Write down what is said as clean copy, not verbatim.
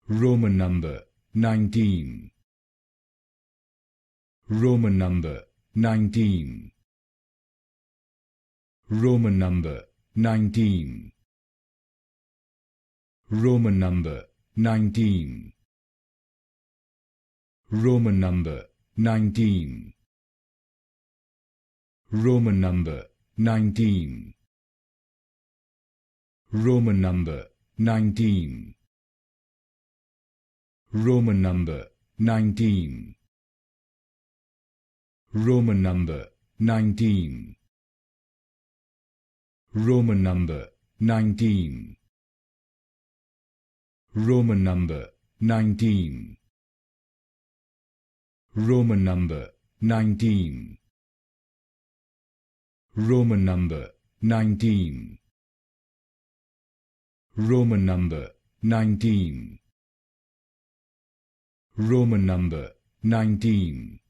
Roman number 19. Roman number 19. Roman number 19. Roman number 19. Roman number 19. Roman number 19. Roman number 19. Roman number 19. Roman number 19. Roman number 19. Roman number 19. Roman number 19. Roman number 19. Roman number 19. Roman number 19.